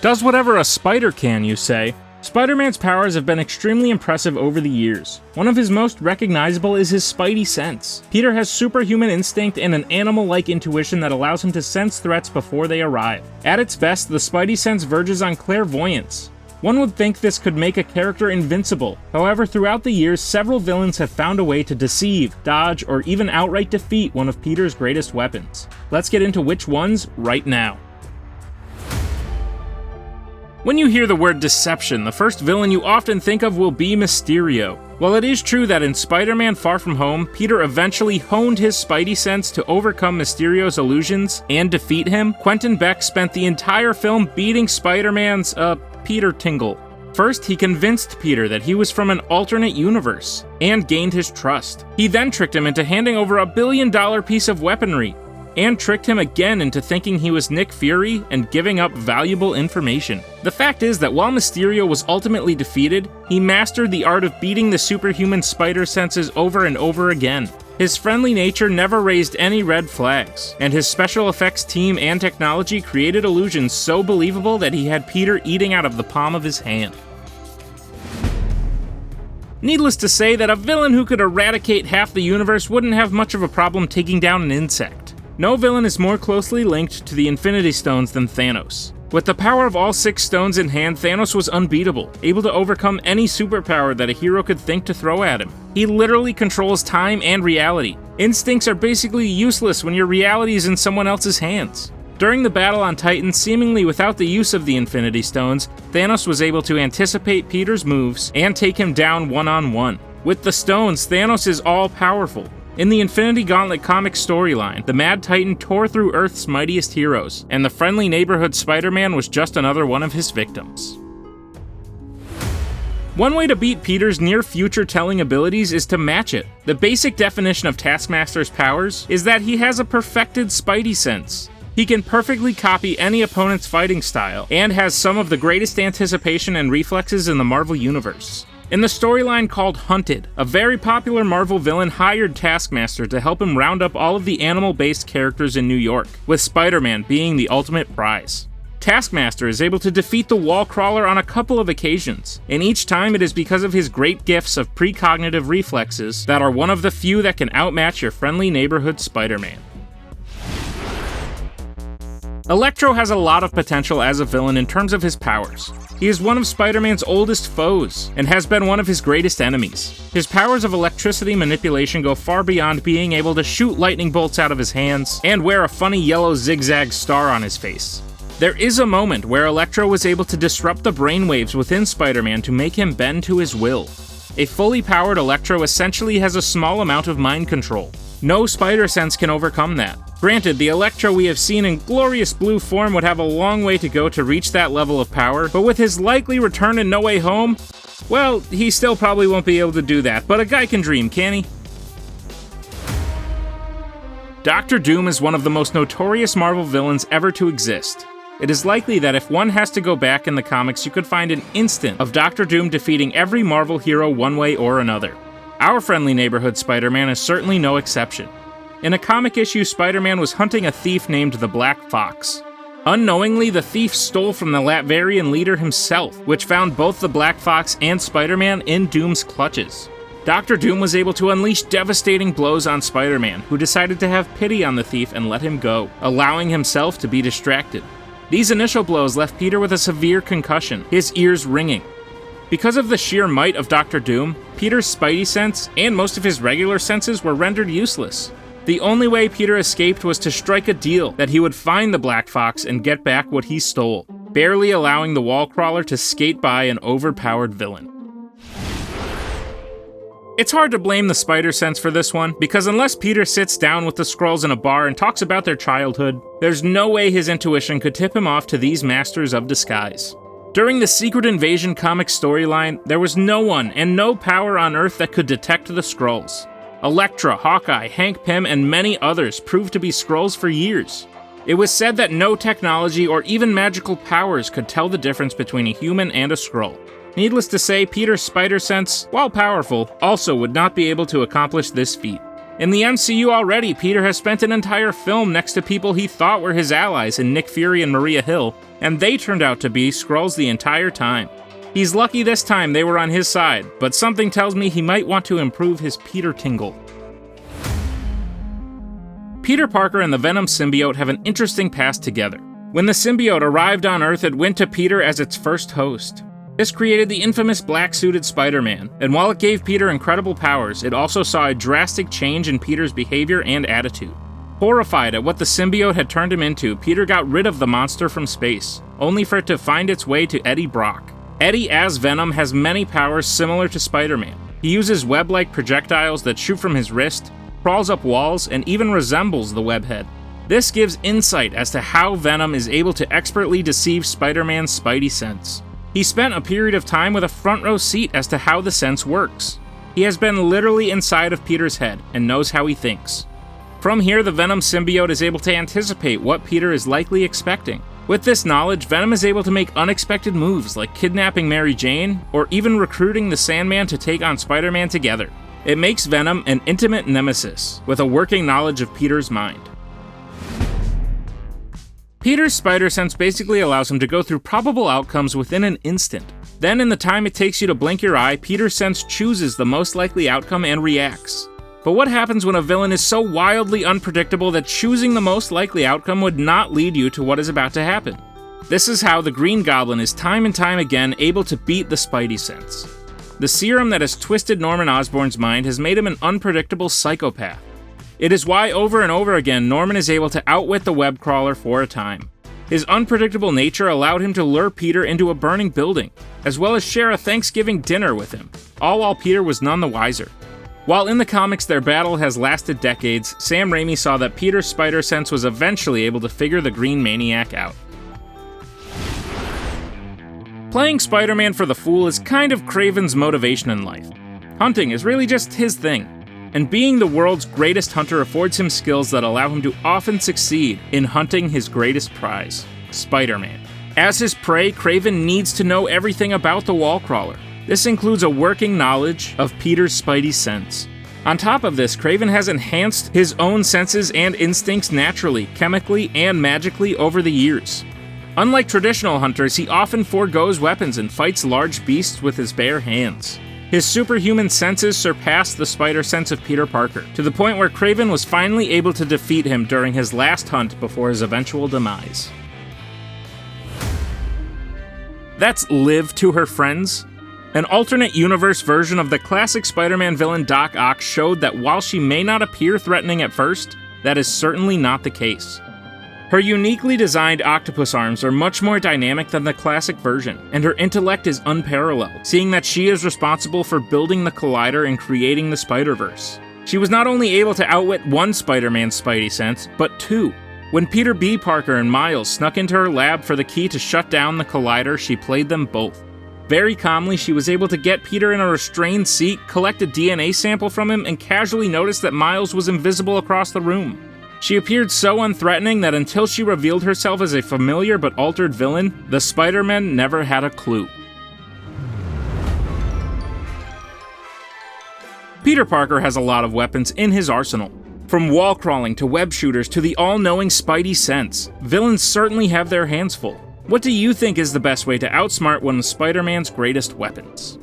Does whatever a spider can, you say? Spider-Man's powers have been extremely impressive over the years. One of his most recognizable is his spidey sense. Peter has superhuman instinct and an animal-like intuition that allows him to sense threats before they arrive. At its best, the spidey sense verges on clairvoyance. One would think this could make a character invincible. However, throughout the years, several villains have found a way to deceive, dodge, or even outright defeat one of Peter's greatest weapons. Let's get into which ones right now. When you hear the word deception, the first villain you often think of will be Mysterio. While it is true that in Spider-Man Far From Home, Peter eventually honed his spidey sense to overcome Mysterio's illusions and defeat him, Quentin Beck spent the entire film beating Spider-Man's, Spider-Tingle. First, he convinced Peter that he was from an alternate universe, and gained his trust. He then tricked him into handing over a $1 billion piece of weaponry, and tricked him again into thinking he was Nick Fury and giving up valuable information. The fact is that while Mysterio was ultimately defeated, he mastered the art of beating the superhuman spider senses over and over again. His friendly nature never raised any red flags, and his special effects team and technology created illusions so believable that he had Peter eating out of the palm of his hand. Needless to say that a villain who could eradicate half the universe wouldn't have much of a problem taking down an insect. No villain is more closely linked to the Infinity Stones than Thanos. With the power of all 6 stones in hand, Thanos was unbeatable, able to overcome any superpower that a hero could think to throw at him. He literally controls time and reality. Instincts are basically useless when your reality is in someone else's hands. During the battle on Titan, seemingly without the use of the Infinity Stones, Thanos was able to anticipate Peter's moves and take him down one-on-one. With the stones, Thanos is all-powerful. In the Infinity Gauntlet comic storyline, the Mad Titan tore through Earth's mightiest heroes, and the friendly neighborhood Spider-Man was just another one of his victims. One way to beat Peter's near-future telling abilities is to match it. The basic definition of Taskmaster's powers is that he has a perfected spidey sense. He can perfectly copy any opponent's fighting style, and has some of the greatest anticipation and reflexes in the Marvel Universe. In the storyline called Hunted, a very popular Marvel villain hired Taskmaster to help him round up all of the animal-based characters in New York, with Spider-Man being the ultimate prize. Taskmaster is able to defeat the wall crawler on a couple of occasions, and each time it is because of his great gifts of precognitive reflexes that are one of the few that can outmatch your friendly neighborhood Spider-Man. Electro has a lot of potential as a villain in terms of his powers. He is one of Spider-Man's oldest foes, and has been one of his greatest enemies. His powers of electricity manipulation go far beyond being able to shoot lightning bolts out of his hands, and wear a funny yellow zigzag star on his face. There is a moment where Electro was able to disrupt the brainwaves within Spider-Man to make him bend to his will. A fully powered Electro essentially has a small amount of mind control. No spider sense can overcome that. Granted, the Electro we have seen in glorious blue form would have a long way to go to reach that level of power, but with his likely return in No Way Home, well, he still probably won't be able to do that, but a guy can dream, can't he? Doctor Doom is one of the most notorious Marvel villains ever to exist. It is likely that if one has to go back in the comics, you could find an instant of Doctor Doom defeating every Marvel hero one way or another. Our friendly neighborhood Spider-Man is certainly no exception. In a comic issue, Spider-Man was hunting a thief named the Black Fox. Unknowingly, the thief stole from the Latverian leader himself, which found both the Black Fox and Spider-Man in Doom's clutches. Dr. Doom was able to unleash devastating blows on Spider-Man, who decided to have pity on the thief and let him go, allowing himself to be distracted. These initial blows left Peter with a severe concussion, his ears ringing. Because of the sheer might of Dr. Doom, Peter's spidey sense and most of his regular senses were rendered useless. The only way Peter escaped was to strike a deal that he would find the Black Fox and get back what he stole, barely allowing the wall crawler to skate by an overpowered villain. It's hard to blame the spider sense for this one, because unless Peter sits down with the Skrulls in a bar and talks about their childhood, there's no way his intuition could tip him off to these masters of disguise. During the Secret Invasion comic storyline, there was no one and no power on Earth that could detect the Skrulls. Elektra, Hawkeye, Hank Pym, and many others proved to be Skrulls for years. It was said that no technology or even magical powers could tell the difference between a human and a Skrull. Needless to say, Peter's spider sense, while powerful, also would not be able to accomplish this feat. In the MCU already, Peter has spent an entire film next to people he thought were his allies in Nick Fury and Maria Hill, and they turned out to be Skrulls the entire time. He's lucky this time they were on his side, but something tells me he might want to improve his Peter-Tingle. Peter Parker and the Venom symbiote have an interesting past together. When the symbiote arrived on Earth, it went to Peter as its first host. This created the infamous black-suited Spider-Man, and while it gave Peter incredible powers, it also saw a drastic change in Peter's behavior and attitude. Horrified at what the symbiote had turned him into, Peter got rid of the monster from space, only for it to find its way to Eddie Brock. Eddie, as Venom, has many powers similar to Spider-Man. He uses web-like projectiles that shoot from his wrist, crawls up walls, and even resembles the webhead. This gives insight as to how Venom is able to expertly deceive Spider-Man's spidey sense. He spent a period of time with a front-row seat as to how the sense works. He has been literally inside of Peter's head and knows how he thinks. From here, the Venom symbiote is able to anticipate what Peter is likely expecting. With this knowledge, Venom is able to make unexpected moves like kidnapping Mary Jane, or even recruiting the Sandman to take on Spider-Man together. It makes Venom an intimate nemesis, with a working knowledge of Peter's mind. Peter's spider sense basically allows him to go through probable outcomes within an instant. Then, in the time it takes you to blink your eye, Peter's sense chooses the most likely outcome and reacts. But what happens when a villain is so wildly unpredictable that choosing the most likely outcome would not lead you to what is about to happen? This is how the Green Goblin is time and time again able to beat the spidey sense. The serum that has twisted Norman Osborn's mind has made him an unpredictable psychopath. It is why over and over again Norman is able to outwit the web crawler for a time. His unpredictable nature allowed him to lure Peter into a burning building, as well as share a Thanksgiving dinner with him, all while Peter was none the wiser. While in the comics their battle has lasted decades, Sam Raimi saw that Peter's spider sense was eventually able to figure the Green Maniac out. Playing Spider-Man for the Fool is kind of Kraven's motivation in life. Hunting is really just his thing, and being the world's greatest hunter affords him skills that allow him to often succeed in hunting his greatest prize, Spider-Man. As his prey, Kraven needs to know everything about the wall crawler. This includes a working knowledge of Peter's spidey sense. On top of this, Kraven has enhanced his own senses and instincts naturally, chemically, and magically over the years. Unlike traditional hunters, he often forgoes weapons and fights large beasts with his bare hands. His superhuman senses surpass the spider sense of Peter Parker, to the point where Kraven was finally able to defeat him during his last hunt before his eventual demise. That's Liv to her friends. An alternate universe version of the classic Spider-Man villain Doc Ock showed that while she may not appear threatening at first, that is certainly not the case. Her uniquely designed octopus arms are much more dynamic than the classic version, and her intellect is unparalleled, seeing that she is responsible for building the Collider and creating the Spider-Verse. She was not only able to outwit one Spider-Man's spidey sense, but two. When Peter B. Parker and Miles snuck into her lab for the key to shut down the Collider, she played them both. Very calmly, she was able to get Peter in a restrained seat, collect a DNA sample from him, and casually notice that Miles was invisible across the room. She appeared so unthreatening that until she revealed herself as a familiar but altered villain, the Spider-Men never had a clue. Peter Parker has a lot of weapons in his arsenal. From wall crawling to web shooters to the all-knowing spidey sense, villains certainly have their hands full. What do you think is the best way to outsmart one of Spider-Man's greatest weapons?